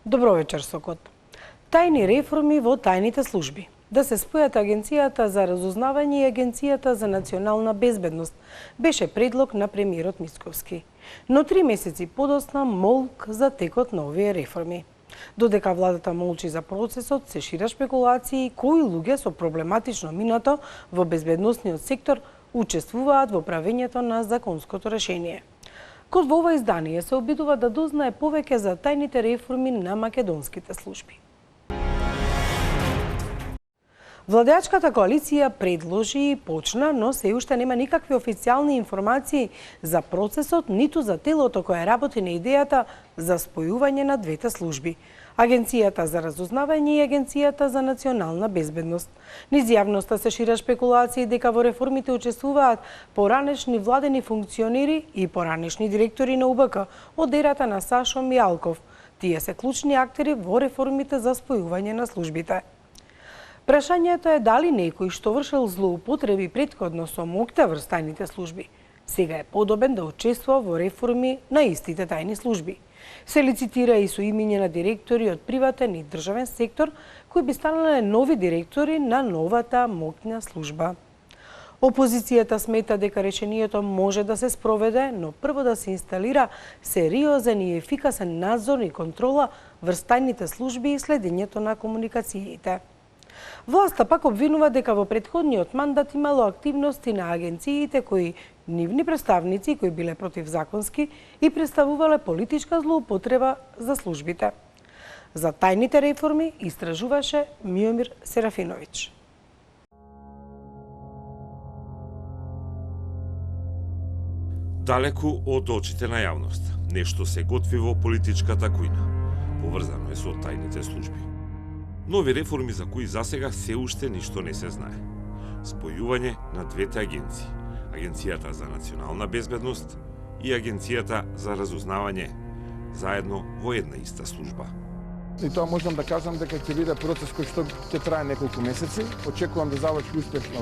Добро вечер, Сокот. Тајни реформи во тајните служби. Да се спојат Агенцијата за разузнавање и Агенцијата за национална безбедност беше предлог на премиерот Мицковски. Но 3 месеци подоцна молк за текот на овие реформи. Додека владата молчи за процесот, се шират спекулации кои луѓе со проблематично минато во безбедносниот сектор учествуваат во правењето на законското решение. Код во ова издание се обидува да дознае повеќе за тајните реформи на македонските служби. Владеачката коалиција предложи и почна, но се уште нема никакви официјални информации за процесот, ниту за телото кое работи на идејата за спојување на двете служби – Агенцијата за разузнавање и Агенцијата за национална безбедност. Низ јавноста се шират спекулации дека во реформите учествуваат поранешни владени функционери и поранешни директори на УБК од ерата на Сашо Мијалков. Тие се клучни актери во реформите за спојување на службите. Прашањето е дали некој што вршил злоупотреби претходно со моќта врз тајните служби, сега е подобен да учествува во реформи на истите тајни служби. Се лицитира и со имиња на директори од приватен и државен сектор, кои би станале нови директори на новата моќна служба. Опозицијата смета дека решението може да се спроведе, но прво да се инсталира сериозен и ефикасен надзор и контрола врз тајните служби и следењето на комуникациите. Власта пак обвинува дека во претходниот мандат имало активности на агенциите кои нивни представници кои биле противзаконски и представувале политичка злоупотреба за службите. За тајните реформи истражуваше Миомир Серафиновиќ. Далеку од очите на јавност, нешто се готви во политичката кујна. Поврзано е со тајните служби. Нови реформи за кои засега се уште ништо не се знае. Спојување на двете агенции, Агенцијата за национална безбедност и Агенцијата за разузнавање, заедно во една иста служба. И тоа можам да кажам дека ќе биде процес кој што ќе трае неколку месеци. Очекувам да заврши успешно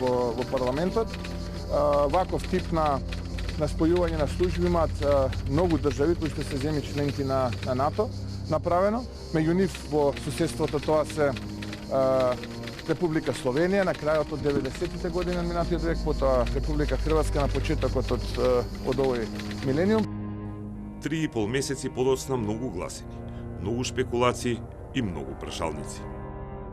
во парламентот. Ваков тип на спојување на служби имаат многу држави кои што се земји членки на НАТО направено. Меѓу нив во суседството тоа се Република Словенија на крајот од 90-тите години на минатиот век, потоа Република Хрватска на почетокот од овој милениум. 3,5 месеци подоцна многу гласини, многу спекулации и многу прашалници.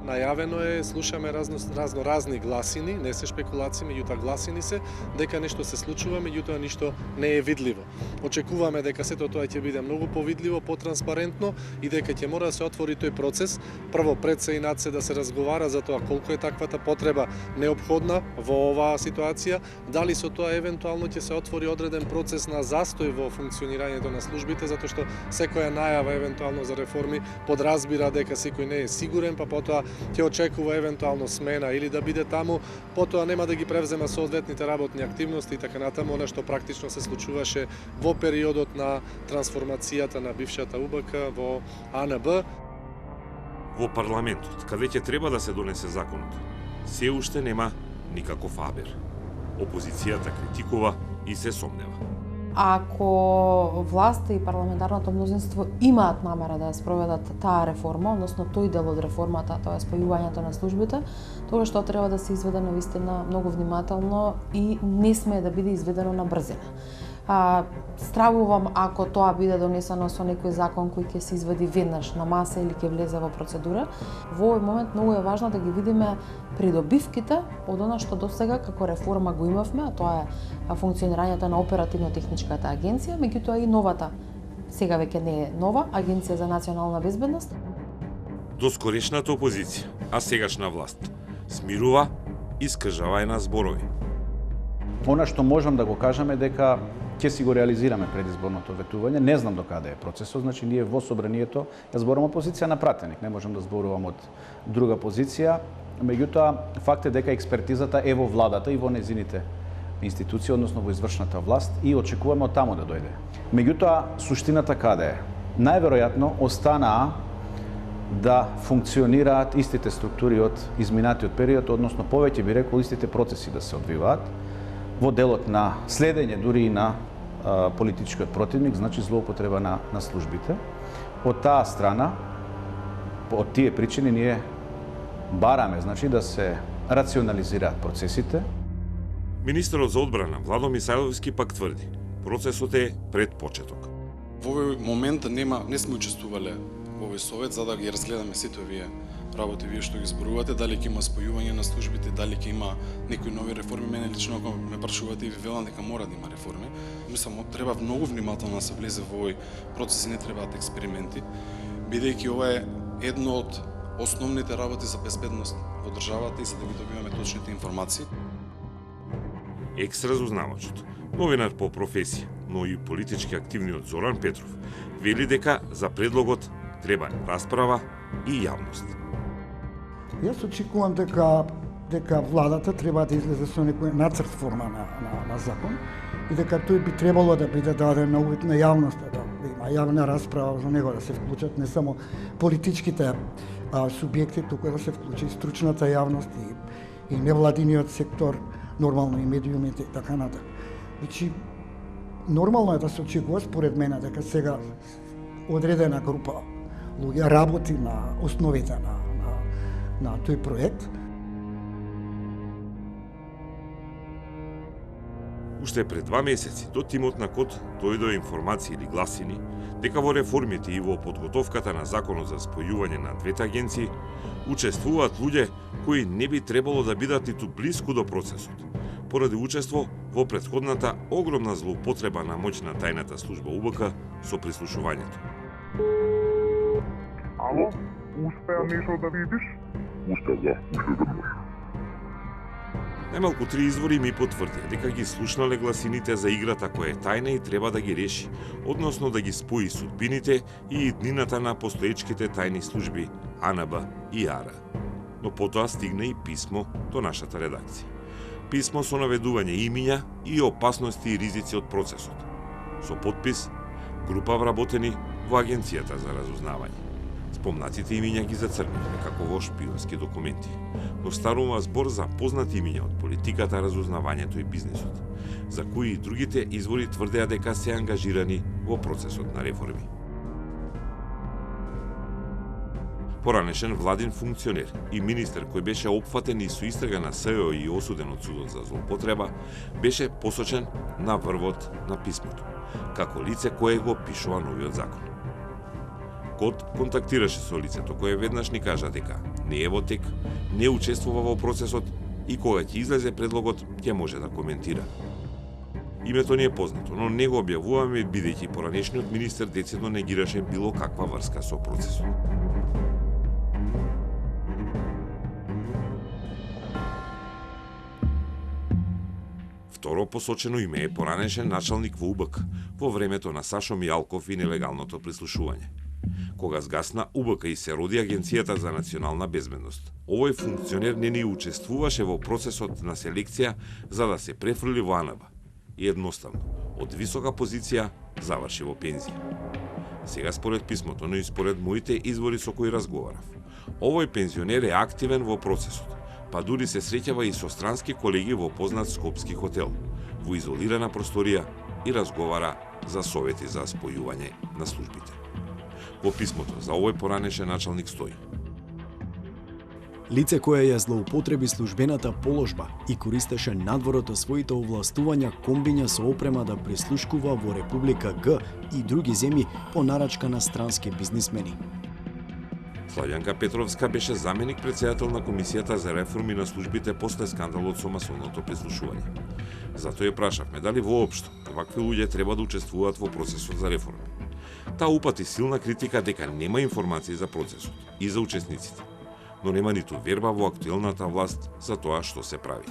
Најавено е, слушаме разни гласини, не се шпекулации, меѓутоа гласини се дека нешто се случува, меѓутоа ништо не е видливо. Очекуваме дека сето тоа ќе биде многу повидливо, потранспарентно и дека ќе мора да се отвори тој процес. Прво пред се и над се да се разговара за тоа колку е таквата потреба неопходна во оваа ситуација, дали со тоа евентуално ќе се отвори одреден процес на застој во функционирањето на службите, затоа што секоја најава евентуално за реформи подразбира дека секој не е сигурен, па потоа ќе очекува евентуално смена или да биде таму, потоа нема да ги превзема соодветните работни активности и така натаму, она што практично се случуваше во периодот на трансформацијата на бившата УБК во АНБ. Во парламентот, каде ќе треба да се донесе законот, се уште нема никаков абер. Опозицијата критикува и се сомнева. Ако власта и парламентарното мнозинство имаат намера да спроведат таа реформа, односно тој дел од реформата, тоа е спојувањето на службите, тогаш тоа треба да се изведе навистина многу внимателно и не смее да биде изведено на брзина. Стравувам ако тоа биде донесено со некој закон кој ќе се извади веднаш на маса или ќе влезе во процедура. Во овој момент многу е важно да ги видиме придобивките од она што досега како реформа го имавме, а тоа е функционирањето на оперативно-техничката агенција, меѓутоа и новата, сега веќе не е нова, Агенција за национална безбедност. Доскорешната опозиција, а сегашна власт, смирува и скажувај зборови. Она што можам да го кажам е дека ќе си го реализираме предизборното ветување. Не знам до каде е процесот, значи ние во собранието ја зборувам од позиција на пратеник, не можам да зборувам од друга позиција. Меѓутоа, факт е дека експертизата е во владата и во незините институции, односно во извршната власт и очекуваме од таму да дојде. Меѓутоа, суштината каде е? Најверојатно останаа да функционираат истите структури од изминатиот период, односно повеќе би рекол истите процеси да се одвиваат во делот на следење дури и на политичкиот противник, значи злоупотреба на службите. Од таа страна, од тие причини ние бараме, значи да се рационализираат процесите. Министерот за одбрана Владо Мисајловски пак тврди, процесот е пред почеток. Во овој момент не сме учествувале во овој совет за да ги разгледаме сите овие работи вие што ги зборувате, дали ќе има спојување на службите, дали ќе има некои нови реформи. Мене лично ако ме прашувате и ви велам дека мора да има реформи. Мислам, треба многу внимателно да се влезе во овој процес и не требаат експерименти, бидејќи ова е едно од основните работи за безбедност во државата и за да ги добиваме точните информации. Екс-разузнавачот, новинар по професија, но и политички активниот Зоран Петров, вели дека за предлогот треба расправа и јавност. Јас очекувам дека владата треба да излезе со некој нацрт форма на закон и дека тој би требало да биде даден на увид на јавноста, да има јавна расправа за него, да се вклучат не само политичките субјекти, туку да се вклучи и стручната јавност и невладиниот сектор, нормално и медиумите и така натаму. Значи, нормално е да се очекува според мене дека сега одредена група луѓе работи на основите на тој проект. Уште пред 2 месеци до тимот на КОД дојдоа информации или гласини дека во реформите и во подготовката на законот за спојување на двете агенции учествуваат луѓе кои не би требало да бидат ниту блиску до процесот, поради учество во претходната огромна злоупотреба на моќ на тајната служба УБК со прислушувањето. Ало, успеа нешто да видиш? Успеа, да, уште веднаш. Најмалку 3 извори ми потврдија дека ги слушнале гласините за играта која е тајна и треба да ги реши, односно да ги спои судбините и иднината на постоечките тајни служби АНБ и АРА. Но потоа стигна и писмо до нашата редакција. Писмо со наведување имиња и опасности и ризици од процесот. Со подпис група вработени во Агенцијата за разузнавање. Спомнатите имиња ги зацрнивме како во шпионски документи, но станува збор за познати имиња од политиката, разузнавањето и бизнисот, за кои и другите извори тврдеа дека се ангажирани во процесот на реформи. Поранешен владин функционер и министер кој беше опфатен и со истрага на СЈО и осуден од судот за злоупотреба, беше посочен на врвот на писмото, како лице кое го пишува новиот закон. КОД контактираше со лицето кое веднаш ни кажа дека не е во тек, не учествува во процесот и кога ќе излезе предлогот ќе може да коментира. Името не е познато, но не го објавуваме бидејќи поранешниот министер децидно негираше било каква врска со процесот. Второ посочено име е поранешен началник во УБК во времето на Сашо Мијалков и нелегалното прислушување. Кога згасна УБК и се роди Агенцијата за национална безбедност, овој функционер не ни учествуваше во процесот на селекција за да се префрли во АНБ и едноставно, од висока позиција, заврши во пензија. Сега според писмото, но и според моите извори со кои разговарав, овој пензионер е активен во процесот, па дури се среќава и со странски колеги во познат скопски хотел, во изолирана просторија и разговара за совети за спојување на службите. Во писмото за овој поранешен началник стои: лице кое ја злоупотреби службената положба и користеше надворот од своите овластувања комбиња со опрема да прислушкува во Република Г и други земји по нарачка на странски бизнисмени. Славјанка Петровска беше заменик председател на Комисијата за реформи на службите после скандалот со масовното прислушување. Затоа ја прашавме дали воопшто вакви луѓе треба да учествуваат во процесот за реформи. Таа упати силна критика дека нема информации за процесот и за учесниците, но нема ниту верба во актуелната власт за тоа што се прави.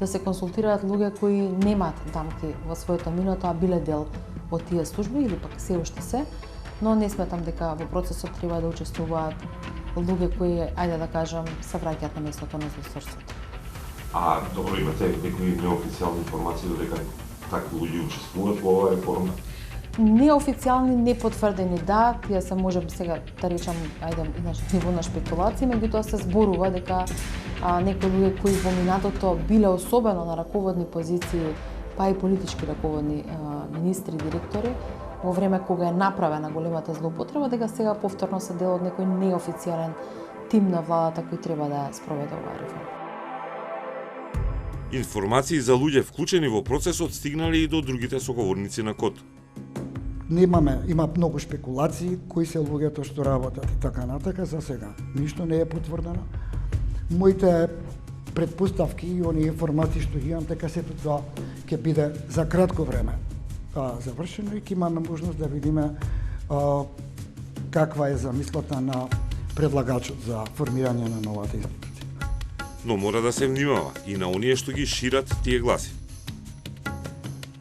Да се консултираат луѓе кои немаат дамки во своето минато, а биле дел од тие служби или пак се уште се, но не сметам дека во процесот треба да учествуваат луѓе кои, ајде да кажам, се враќаат на местото на злосторството. А добро, имате некои неофицијални информации додека такви луѓе учествуваат во оваа реформа? Неофицијални, непотврдени, да, тие се можеби сега да речам, ајде, иначе ниво на шпекулации, меѓутоа се зборува дека некои луѓе кои во минатото биле особено на раководни позиции, па и политички раководни министри, директори, во време кога е направена големата злоупотреба, дека сега повторно се дел од некој неофицијален тим на владата кој треба да спроведе оваа реформа. Информации за луѓе вклучени во процесот стигнале и до другите соговорници на КОД. Има многу шпекулации кои се луѓето што работат и така натака, за сега ништо не е потврдено. Моите предпоставки и оние информации што ги имам, дека сето тоа ќе биде за кратко време завршено и ќе имаме можност да видиме каква е замислата на предлагачот за формирање на новата институција. Но мора да се внимава и на оние што ги шират тие гласи,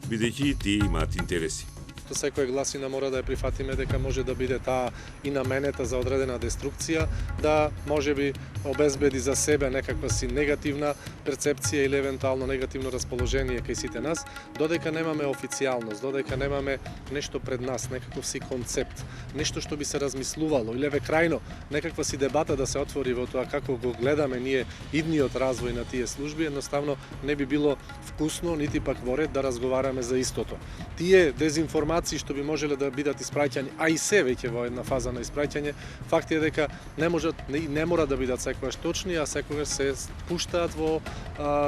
бидејќи и тие имаат интереси. Секоја гласина мора да ја прифатиме дека може да биде таа и наменета за одредена деструкција, да можеби обезбеди за себе некаква си негативна перцепција или евентуално негативно расположение кај сите нас, додека немаме официјалност, додека немаме нешто пред нас, некаков си концепт, нешто што би се размислувало или крајно некаква си дебата да се отвори во тоа како го гледаме ние идниот развој на тие служби, едноставно не би било вкусно нити пак во ред да разговараме за истото. Тие дезинформации што би можеле да бидат испраќани, а и се веќе во една фаза на испраќање, факт е дека не мора да бидат секогаш точни, а секогаш се пуштаат во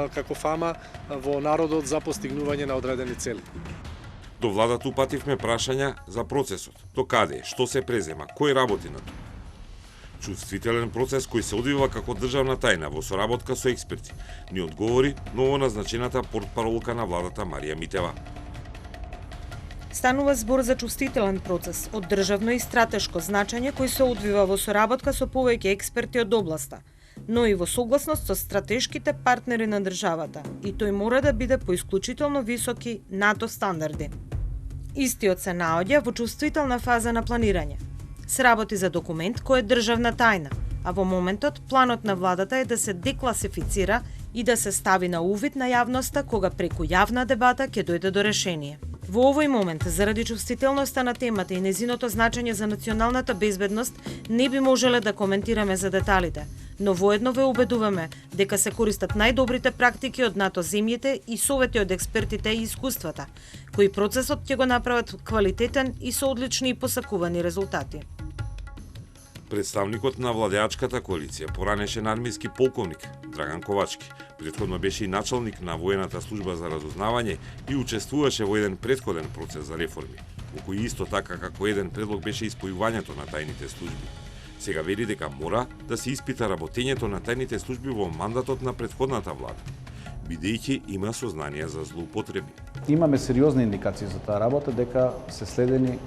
како фама во народот за постигнување на одредени цели. До владата упативме прашања за процесот, до каде, што се презема, кој работи на тоа. Чувствителен процес кој се одвива како државна тајна во соработка со експерти, ни одговори новоназначената портпаролка на владата Марија Митева. Станува збор за чувствителен процес од државно и стратешко значење кој се одвива во соработка со повеќе експерти од областа, но и во согласност со стратешките партнери на државата, и тој мора да биде по исклучително високи НАТО стандарди. Истиот се наоѓа во чувствителна фаза на планирање. Се работи за документ кој е државна тајна, а во моментот планот на владата е да се декласифицира и да се стави на увид на јавноста кога преку јавна дебата ќе дојде до решение. Во овој момент, заради чувствителноста на темата и незиното значење за националната безбедност, не би можеле да коментираме за деталите, но воедно ве убедуваме дека се користат најдобрите практики од НАТО земјите и совети од експертите и искуствата, кои процесот ќе го направат квалитетен и со одлични и посакувани резултати. Представникот на владеачката коалиција, поранешен армиски полковник Драган Ковачки, претходно беше и началник на воената служба за разузнавање и учествуваше во еден претходен процес за реформи, во кој исто така како еден предлог беше испојувањето на тајните служби. Сега вели дека мора да се испита работењето на тајните служби во мандатот на претходната влада, бидејќи има сознанија за злоупотреби. Имаме сериозни индикации за таа работа дека се следени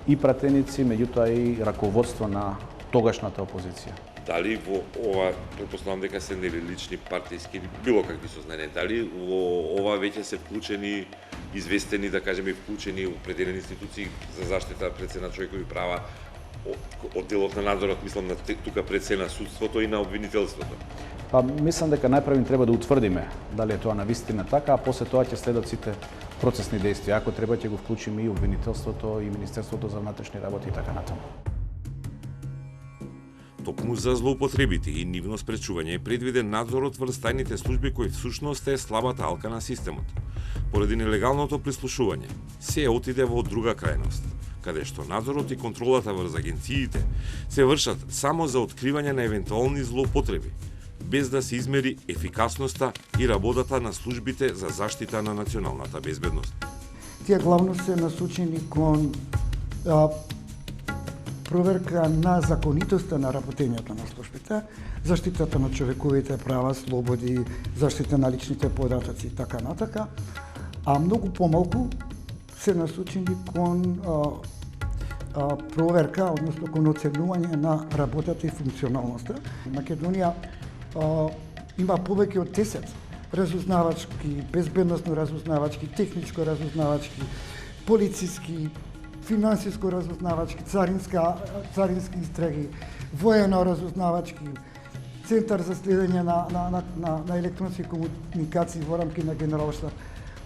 и пратеници, меѓутоа и раководство на тогашната опозиција. Дали во ова, претпоставам дека се нели лични партиски или било какви сознанија, дали во ова веќе се вклучени, известени, да кажеме, вклучени определени институции за заштита пред се на човекови права, од делот на надзорот, мислам на тука пред се на судството и на обвинителството? Па мислам дека најпрвин треба да утврдиме дали е тоа навистина така, а после тоа ќе следат сите процесни действија. Ако треба ќе го вклучиме и обвинителството и Министерството за внатрешни работи и така натаму. Токму за злоупотребите и нивно спречување е предвиден надзорот врз тајните служби кој всушност е слабата алка на системот. Поради нелегалното прислушување, се отиде во друга крајност, каде што надзорот и контролата врз агенциите се вршат само за откривање на евентуални злоупотреби, без да се измери ефикасноста и работата на службите за заштита на националната безбедност. Тие главно се насочени кон проверка на законитоста на работењето на службите, заштитата на човековите права, слободи, заштита на личните податоци и така натака, а многу помалку се насочени кон проверка, односно кон оценување на работата и функционалноста. Македонија има повеќе од 10 разузнавачки, безбедносно разузнавачки, техничко разузнавачки, полициски, финансиско разузнавачки, царински истраги, воено разузнавачки, центар за следење на електронски комуникации во рамки на генералштаб.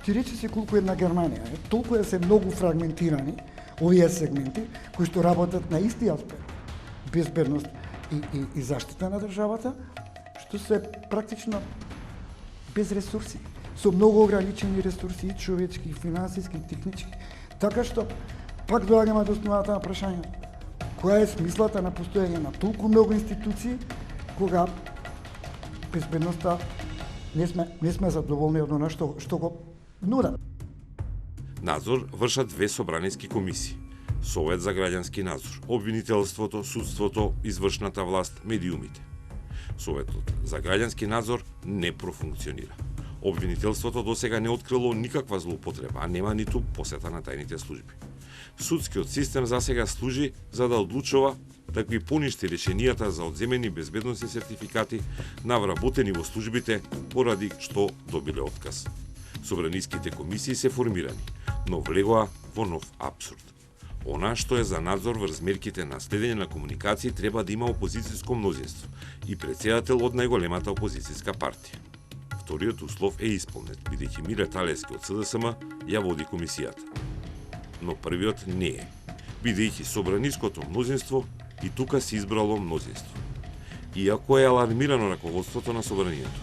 Ти рече се колку една Германија, толку се многу фрагментирани овие сегменти кои што работат на исти аспект, безбедност и заштита на државата, што се практично без ресурси. со многу ограничени ресурси, и човечки, и финансиски, и технички. Така што, пак доаѓаме до основата на прашањето. Која е смислата на постојање на толку многу институции, кога безбедноста не сме задоволни од она што го нудат. Надзор вршат две собраниски комисии. Совет за граѓански надзор, обвинителството, судството, извршната власт, медиумите. Советот за граѓански надзор не профункционира. Обвинителството досега не открило никаква злоупотреба, а нема ниту посета на тајните служби. Судскиот систем засега служи за да одлучува да ги поништи решенијата за одземени безбедносни сертификати на вработени во службите поради што добиле отказ. Собраниските комисии се формирани, но влегоа во нов апсурд. Она што е за надзор врз мерките на следење на комуникации треба да има опозицијско мнозинство и претседател од најголемата опозицијска партија. Вториот услов е исполнет, бидејќи Миле Талески од СДСМ ја води комисијата. Но првиот не е, бидејќи собраниското мнозинство и тука се избрало мнозинство. Иако е алармирано раководството на собранието,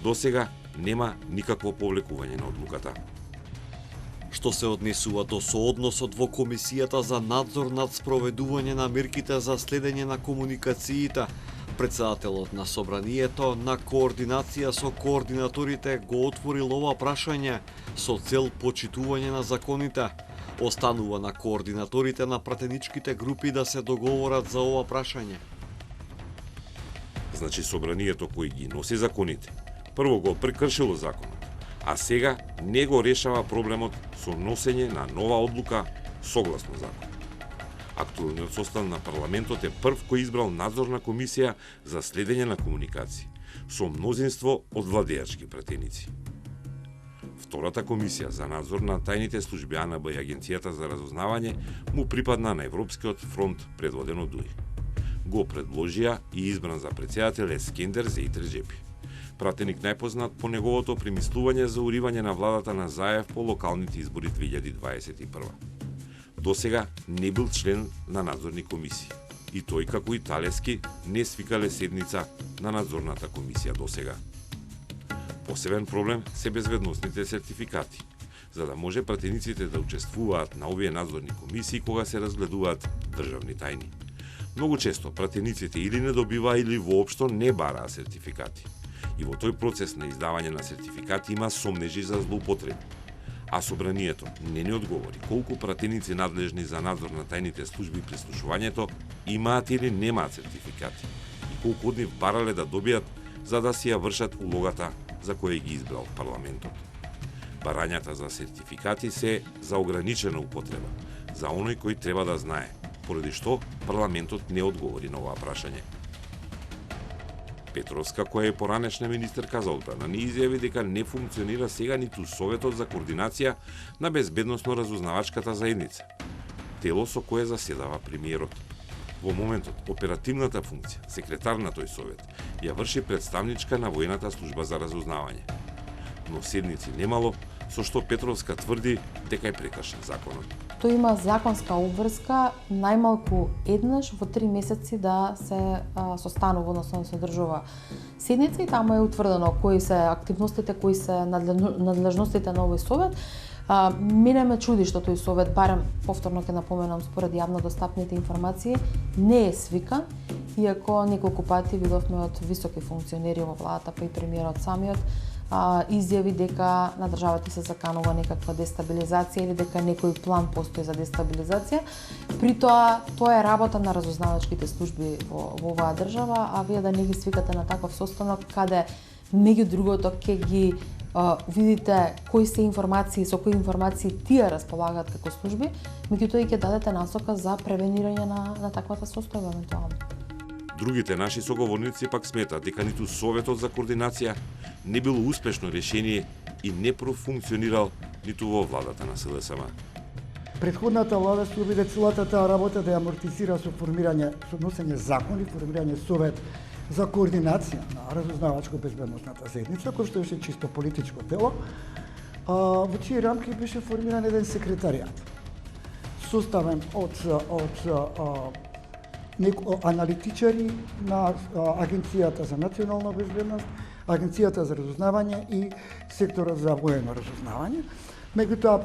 досега нема никакво повлекување на одлуката. Што се однесува до соодносот во Комисијата за надзор над спроведување на мерките за следење на комуникациите, председателот на собранието на координација со координаторите го отворил ова прашање со цел почитување на законите. Останува на координаторите на пратеничките групи да се договорат за ова прашање. Значи собранието кој ги носи законите, прво го прекршило законот, а сега не го решава проблемот со носење на нова одлука согласно закон. Актуелниот состав на парламентот е прв кој избрал надзорна комисија за следење на комуникации, со мнозинство од владеачки пратеници. Втората комисија за надзор на тајните служби АНБ и Агенцијата за разузнавање му припадна на Европскиот фронт предводен од ДУИ. Го предложија и избран за председател е Скендер Зејт Реджепи. Пратеник најпознат по неговото примислување за уривање на владата на Заев по локалните избори 2021. Досега не бил член на надзорни комисии. И тој, како и Талески, не свикале седница на надзорната комисија досега. Посебен проблем се безбедносните сертификати, за да може пратениците да учествуваат на овие надзорни комисии кога се разгледуваат државни тајни. Многу често пратениците или не добиваа или воопшто не бараа сертификати. И во тој процес на издавање на сертификати има сомнежи за злоупотреби. А собранието не ни одговори колку пратеници надлежни за надзор на тајните служби при слушувањето имаат или немаат сертификати и колку од нив барале да добијат за да си ја вршат улогата за која ги избрал парламентот. Барањата за сертификати се за ограничена употреба, за оној кој треба да знае, поради што парламентот не одговори на ова прашање. Петровска, која е поранешна министерка за одбрана, ни изјави дека не функционира сега ниту Советот за координација на безбедносно-разузнавачката заедница, тело со кое заседава премиерот. Во моментот, оперативната функција, секретар на тој совет, ја врши представничка на воената служба за разузнавање. Но седници немало, со што Петровска тврди дека е прекршен законот. Тој има законска обврска најмалку еднаш во 3 месеци да се состанува, односно да се одржува седница и таму е утврдено кои се активностите, кои се надлежностите на овој совет. Мене ме чуди што тој совет, барем повторно ќе напоменам според јавно достапните информации, не е свикан, иако неколку пати видовме од високи функционери во владата, па и премиерот самиот, изјави дека на државата се заканува некаква дестабилизација или дека некој план постои за дестабилизација. При тоа е работа на разузнавачките служби во оваа држава, а вие да не ги свикате на таков состанок каде меѓу другото ќе ги видите кои се информации, со кои информации тие располагаат како служби, меѓутоа и ќе дадете насока за превенирање на таквата состојба евентуално. Другите наши соговорници пак сметаат дека ниту Советот за координација не било успешно решение и не профункционирал ниту во владата на СДСМ. Претходната влада се обиде целата таа работа да ја амортизира со формирање, со носење закони, формирање Совет за координација на разузнавачко-безбедносната заедница, кој што беше чисто политичко тело, во чии рамки беше формиран еден секретаријат, составен од аналитичари на Агенцијата за национална безбедност, Агенцијата за разузнавање и секторот за воено разузнавање. Меѓутоа,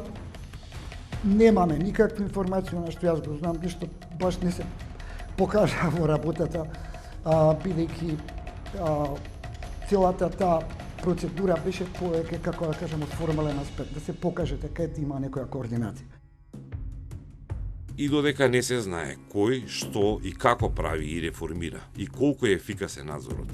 немаме никаква информација на што јас го знам, ништо баш не се покажа во работата, бидејќи целата таа процедура беше повеќе, како да кажем, од формален аспект, да се покаже дека има некоја координација. И додека не се знае кој, што и како прави и реформира и колку е ефикасен надзорот,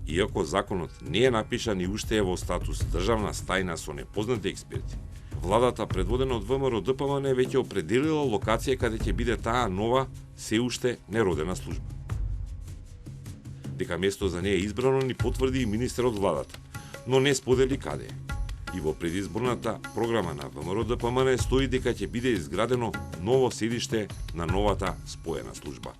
иако законот не е напишан и уште е во статус државна тајна со непознати експерти, владата предводена од ВМРО ДПМН веќе определила локација каде ќе биде таа нова, се уште неродена служба. Дека место за неја избрано ни потврди и министерот владата, но не сподели каде е. И во предизборната програма на ВМРО ДПМН стои дека ќе биде изградено ново седиште на новата споена служба.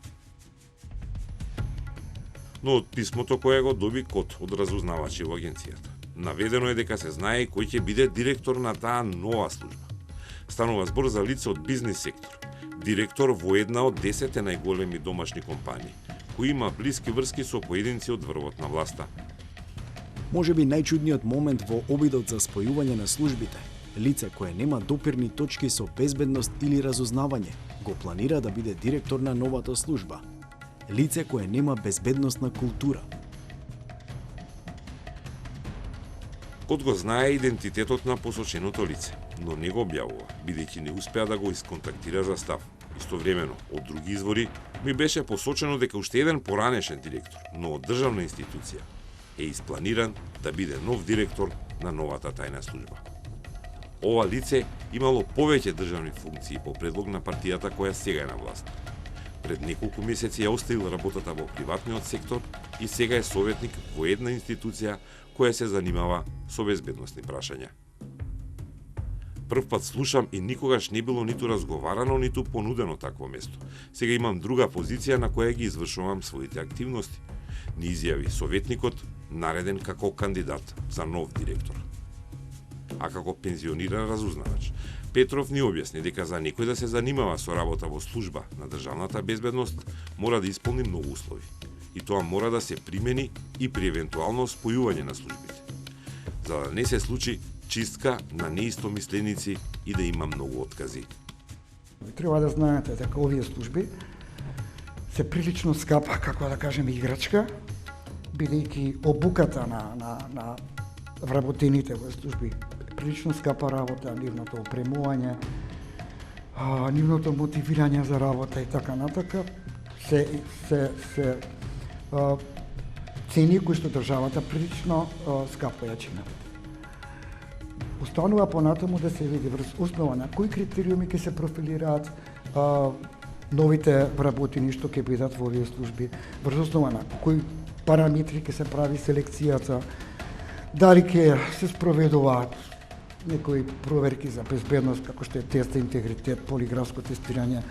Но од писмото кое го доби код од разузнавачи во агенцијата, наведено е дека се знае кој ќе биде директор на таа нова служба. Станува збор за лице од бизнис сектор, директор во една од 10 најголеми домашни компании, кој има блиски врски со поединци од врвот на власта. Можеби најчудниот момент во обидот за спојување на службите, лице кое нема допирни точки со безбедност или разузнавање, го планира да биде директор на новата служба. Лице кое нема безбедносна култура. Код го знае идентитетот на посоченото лице, но не го објавува, бидејќи не успеа да го исконтактира за став. Истовремено, од други извори, ми беше посочено дека уште еден поранешен директор, но од државна институција, е испланиран да биде нов директор на новата тајна служба. Ова лице имало повеќе државни функции по предлог на партијата која сега е на власт. Пред неколку месеци ја оставил работата во приватниот сектор и сега е советник во една институција која се занимава со безбедносни прашања. Прв пат слушам и никогаш не било ниту разговарано, ниту понудено такво место. Сега имам друга позиција на која ги извршувам своите активности, ни изјави советникот, нареден како кандидат за нов директор. А како пензиониран разузнавач, Петров ни објасни дека за некој да се занимава со работа во служба на државната безбедност мора да исполни многу услови. И тоа мора да се примени и при евентуално спојување на службите. За да не се случи чистка на неистомисленици и да има многу откази. Треба да знаете дека овие служби се прилично скапа, како да кажеме, играчка, бидејќи обуката на вработените во служби прилично скапа работа, нивното опремување, нивното мотивирање за работа и така натака, се цени кои што државата прилично скапа ја чинат. Останува понатаму да се види врз основа на кои критериуми ќе се профилираат новите вработени што ќе бидат во овие служби, врз основа на кои параметри ќе се прави селекцијата, дали ќе се спроведуваат некои проверки за безбедност, како што е тест за интегритет, полиграфско тестирање,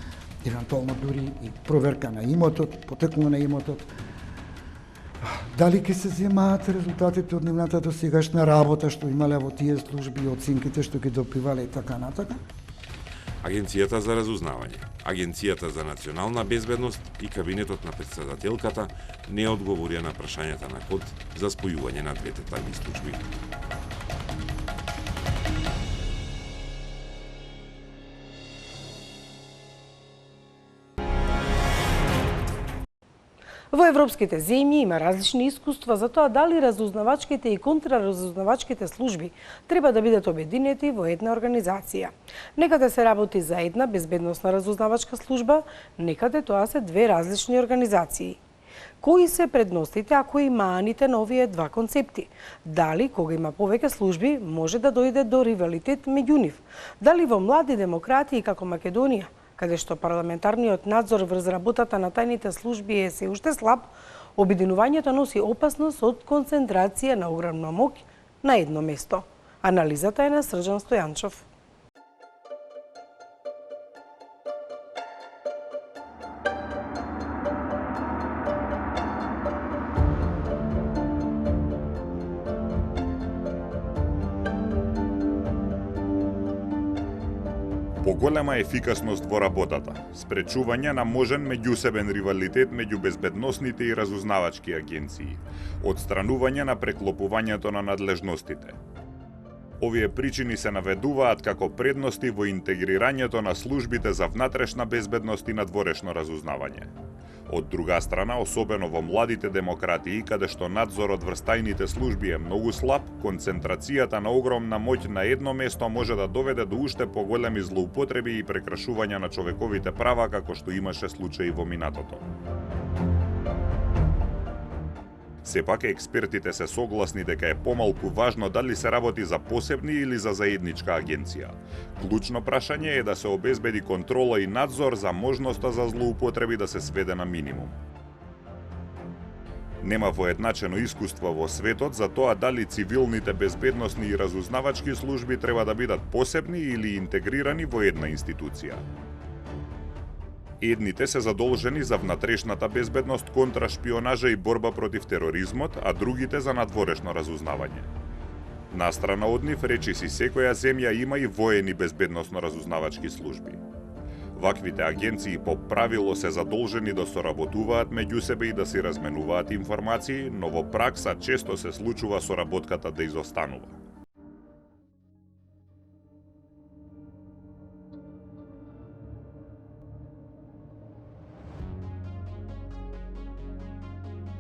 евентуално дури и проверка на имотот, потекло на имотот. Дали ќе се земаат резултатите од нивната досегашна работа што имале во тие служби, оценките што ги добивале и така натака? Агенцијата за разузнавање, Агенцијата за национална безбедност и кабинетот на претседателката не одговорија на прашањата на код за спојување на двете тајни служби. Во европските земји има различни искуства за тоа дали разузнавачките и контраразузнавачките служби треба да бидат обединети во една организација. Некаде се работи за една безбедносна разузнавачка служба, некаде тоа се две различни организации. Кои се предностите, а кои маните на овие два концепти? Дали, кога има повеќе служби, може да дојде до ривалитет меѓу нив? Дали во млади демократии како Македонија, каде што парламентарниот надзор врз работата на тајните служби е се уште слаб, обединувањето носи опасност од концентрација на огромна моќ на едно место. Анализата е на Срđan Стојанчов. Поголема ефикасност во работата, спречување на можен меѓусебен ривалитет меѓу безбедносните и разузнавачки агенции, отстранување на преклопувањето на надлежностите. Овие причини се наведуваат како предности во интегрирањето на службите за внатрешна безбедност и надворешно разузнавање. Од друга страна, особено во младите демократии, каде што надзорот врз тајните служби е многу слаб, концентрацијата на огромна моќ на едно место може да доведе до уште поголеми злоупотреби и прекрашувања на човековите права, како што имаше случаи во минатото. Сепак, експертите се согласни дека е помалку важно дали се работи за посебни или за заедничка агенција. Клучно прашање е да се обезбеди контрола и надзор за можноста за злоупотреби да се сведе на минимум. Нема воедначено искуство во светот за тоа дали цивилните безбедносни и разузнавачки служби треба да бидат посебни или интегрирани во една институција. Едните се задолжени за внатрешната безбедност, контрашпионажа и борба против тероризмот, а другите за надворешно разузнавање. Настрана од нив, речиси секоја земја има и воени безбедносно-разузнавачки служби. Ваквите агенции по правило се задолжени да соработуваат меѓу себе и да си разменуваат информации, но во пракса често се случува соработката да изостанува.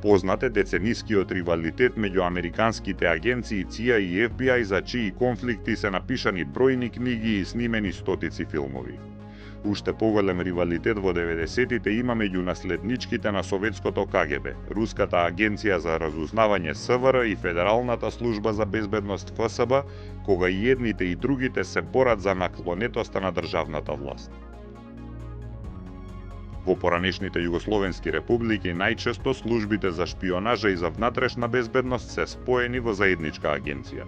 Познат е деценискиот ривалитет меѓу американските агенции CIA и FBI, за чии конфликти се напишани бројни книги и снимени стотици филмови. Уште поголем ривалитет во 90-тите има меѓу наследничките на советското КГБ, Руската агенција за разузнавање СВР и Федералната служба за безбедност ФСБ, кога и едните и другите се борат за наклонетоста на државната власт. Во поранешните југословенски републики најчесто службите за шпионажа и за внатрешна безбедност се споени во заедничка агенција.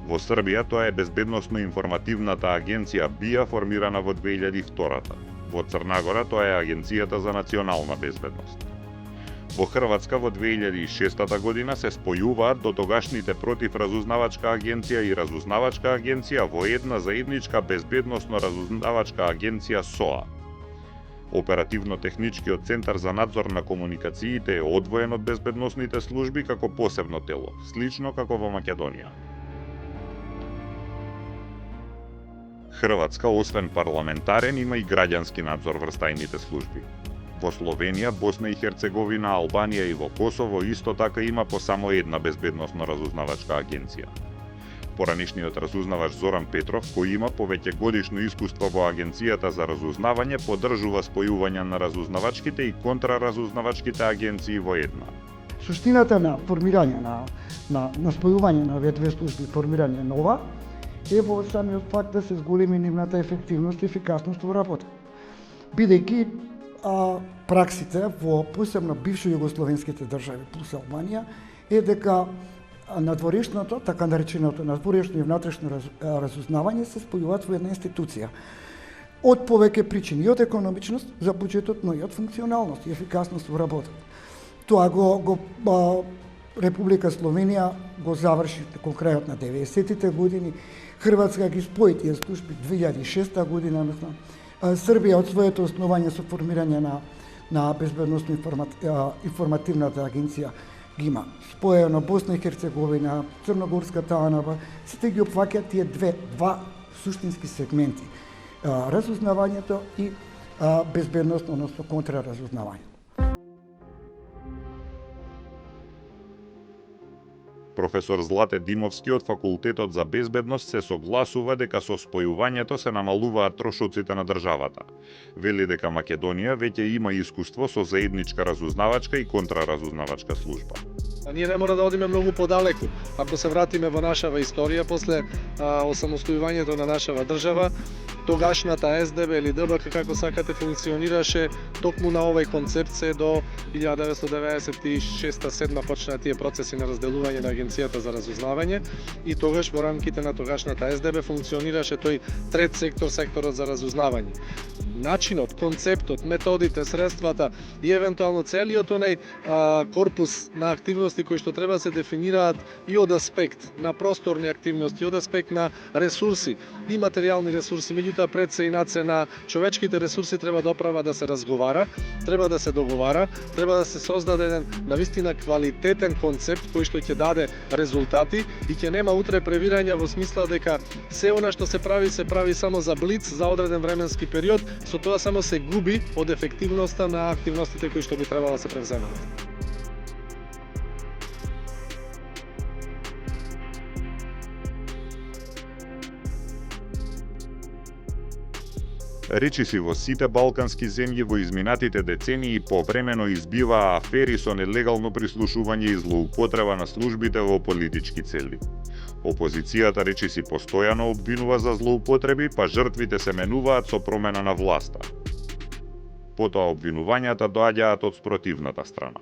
Во Србија тоа е Безбедносно-информативната агенција БИА, формирана во 2002-та. Во Црна Гора тоа е Агенцијата за национална безбедност. Во Хрватска во 2006 година се спојуваат дотогашните противразузнавачка агенција и разузнавачка агенција во една заедничка безбедносно-разузнавачка агенција СОА. Оперативно-техничкиот центар за надзор на комуникациите е одвоен од безбедносните служби како посебно тело, слично како во Македонија. Хрватска, освен парламентарен, има и граѓански надзор врз тајните служби. Во Словенија, Босна и Херцеговина, Албанија и во Косово исто така има по само една безбедносно-разузнавачка агенција. Поранешниот разузнавач Зоран Петров, кој има повеќе годишно искуство во Агенцијата за разузнавање, поддржува спојување на разузнавачките и контраразузнавачките агенции во една. Суштината на формирање на спојување на овие две служби, формирање нова, е во самиот факт да се зголеми нивната ефективност и ефикасност во работа. Бидејќи праксите во посебно бившо југословенските држави плюс Албанија е дека надворешното, така нареченото надворешно и внатрешно разузнавање се спојуваат во една институција. Од повеќе причини, и од економичност за буџетот, но и од функционалност и ефикасност во работата. Тоа го Република Словенија го заврши кон крајот на 90-тите години, Хрватска ги спои тие служби 2006 година, Србија од своето основање со формирање на безбедносно-информативната агенција ги има споено Босна и Херцеговина, Црногорската АНБ, сите ги опфаќаат тие два суштински сегменти, разузнавањето и безбедност, односно контраразузнавање. Професор Злате Димовски од Факултетот за безбедност се согласува дека со спојувањето се намалуваат трошоците на државата. Вели дека Македонија веќе има искуство со заедничка разузнавачка и контраразузнавачка служба. Ние не мора да одиме многу подалеку. Ако се вратиме во нашава историја, после осамостојувањето на нашава држава, тогашната СДБ или ДБК, како сакате, функционираше токму на овој концепт се до 1996-7 почнаа тие процеси на разделување на Агенцијата за разузнавање и тогаш во рамките на тогашната СДБ функционираше тој трет сектор, секторот за разузнавање. начинот, концептот, методите, средствата и евентуално целиот онај корпус на активности кои што треба се дефинираат и од аспект на просторни активности, од аспект на ресурси и материјални ресурси, меѓутоа пред се и над се на човечките ресурси треба доправа да се разговара, треба да се договара, треба да се создаде еден навистина квалитетен концепт кој што ќе даде резултати и ќе нема утре превирања во смисла дека се она што се прави само за блиц, за одреден временски период, со тоа само се губи од ефективноста на активностите кои што би требало да се превземат. Речиси во сите балкански земји во изминатите децении повремено избиваа афери со нелегално прислушување и злоупотреба на службите во политички цели. Опозицијата речиси постојано обвинува за злоупотреби, па жртвите се менуваат со промена на власта. Потоа обвинувањата доаѓаат од спротивната страна.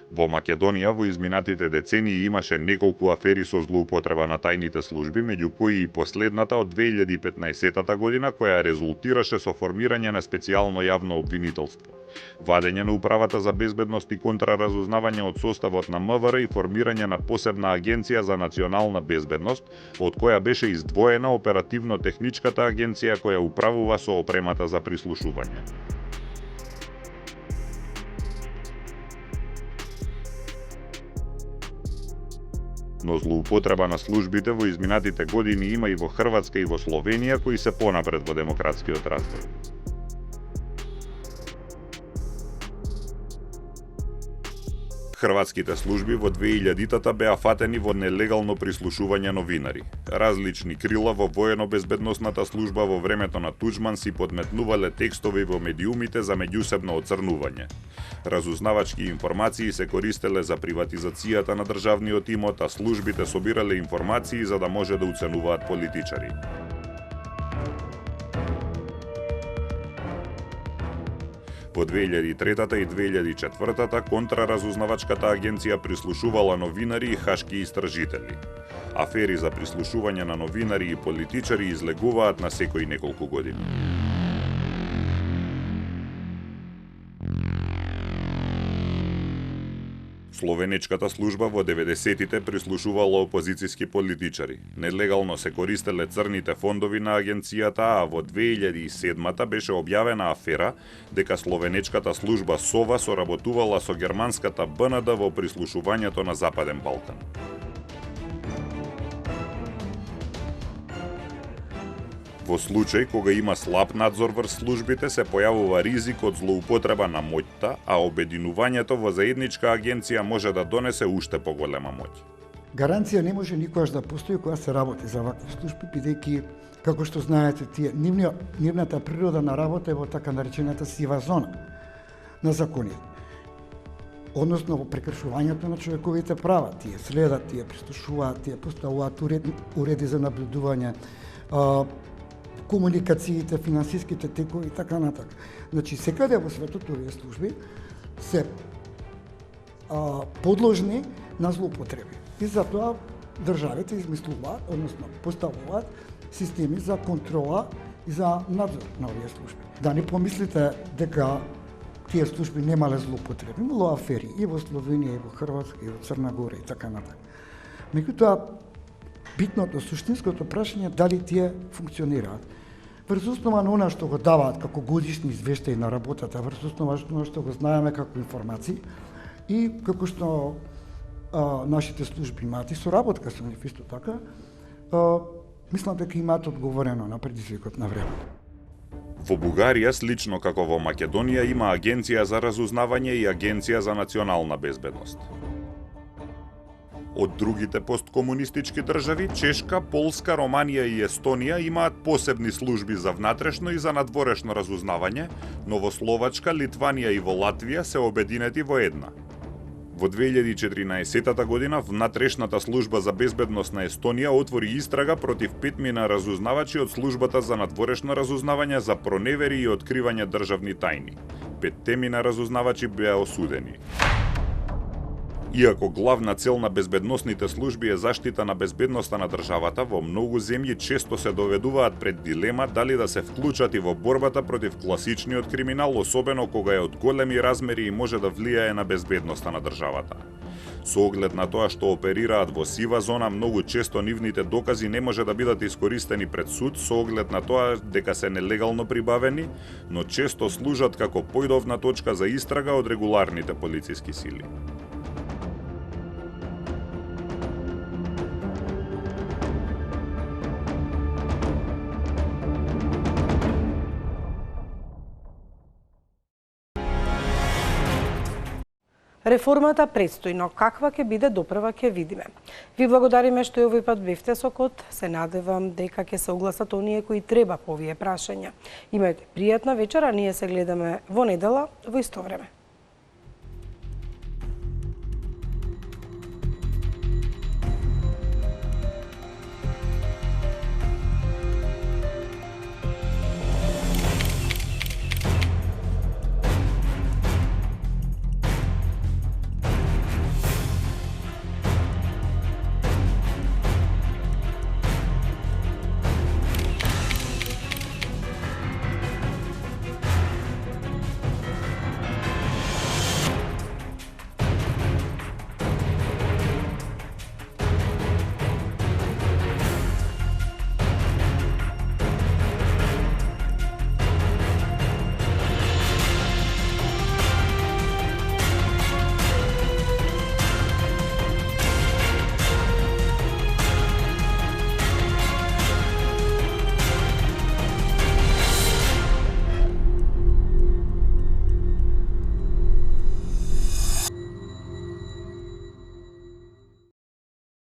Во Македонија во изминатите децении имаше неколку афери со злоупотреба на тајните служби, меѓу кои и последната од 2015 година која резултираше со формирање на специјално јавно обвинителство, вадење на Управата за безбедност и контраразузнавање од составот на МВР и формирање на посебна агенција за национална безбедност, од која беше издвоена оперативно-техничката агенција која управува со опремата за прислушување. Но злоупотреба на службите во изминатите години има и во Хрватска и во Словенија, кои се понапред во демократскиот развој. Хрватските служби во 2000-тата беа фатени во нелегално прислушување новинари. Различни крила во воено-безбедносната служба во времето на Туџман си подметнувале текстови во медиумите за меѓусебно оцрнување. Разузнавачки информации се користеле за приватизацијата на државниот имот, а службите собирале информации за да може да уценуваат политичари. Во 2003 и 2004 контраразузнавачката агенција прислушувала новинари и хашки истражители. Афери за прислушување на новинари и политичари излегуваат на секои неколку години. Словенечката служба во 90-тите прислушувала опозицијски политичари. Нелегално се користеле црните фондови на агенцијата, а во 2007-та беше објавена афера дека словенечката служба СОВА соработувала со германската БНД во прислушувањето на Западен Балкан. Во случај кога има слаб надзор врз службите, се појавува ризик од злоупотреба на моќта, а обединувањето во заедничка агенција може да донесе уште поголема моќ. Гаранција не може никогаш да постои кога се работи за вакви служби, бидејќи, како што знаете, нивната природа на работа е во така наречената сива зона на законите. Односно во прекршувањето на човековите права. Тие следат, тие прислушуваат, тие поставуваат уреди за наблюдување, комуникациите, финансиските текови и така натаму. Значи, секаде во светот овие служби се подложни на злоупотреби. И затоа државите измислуваат, односно поставуваат системи за контрола и за надзор на овие служби. Да не помислите дека тие служби немале злоупотреби, имало афери и во Словенија, и во Хрватска, и во Црна Гора и така натаму. Меѓутоа, битното, суштинското прашање дали тие функционираат. Врз основа на она што го даваат како годишни извештаи на работата, врз основа на она што го знаеме како информации и како што нашите служби имаат и соработка со нив исто така, мислам дека имаат одговорено на предизвикот на време. Во Бугарија, слично како во Македонија, има Агенција за разузнавање и Агенција за национална безбедност. Од другите посткомунистички држави, Чешка, Полска, Романија и Естонија имаат посебни служби за внатрешно и за надворешно разузнавање, но во Словачка, Литванија и во Латвија се обединети во една. Во 2014 година внатрешната служба за безбедност на Естонија отвори истрага против 5 разузнавачи од службата за надворешно разузнавање за проневери и откривање државни тајни. 5 разузнавачи беа осудени. Иако главна цел на безбедносните служби е заштита на безбедноста на државата, во многу земји често се доведуваат пред дилема дали да се вклучат и во борбата против класичниот криминал, особено кога е од големи размери и може да влијае на безбедноста на државата. Со оглед на тоа што оперираат во сива зона, многу често нивните докази не може да бидат искористени пред суд со оглед на тоа дека се нелегално прибавени, но често служат како појдовна точка за истрага од регуларните полициски сили. Реформата предстои, но каква ќе биде допрва ќе видиме. Ви благодариме што и овој пат бевте со код. Се надевам дека ќе се огласат оние кои треба по овие прашања. Имајте пријатна вечер, а ние се гледаме во недела во исто време.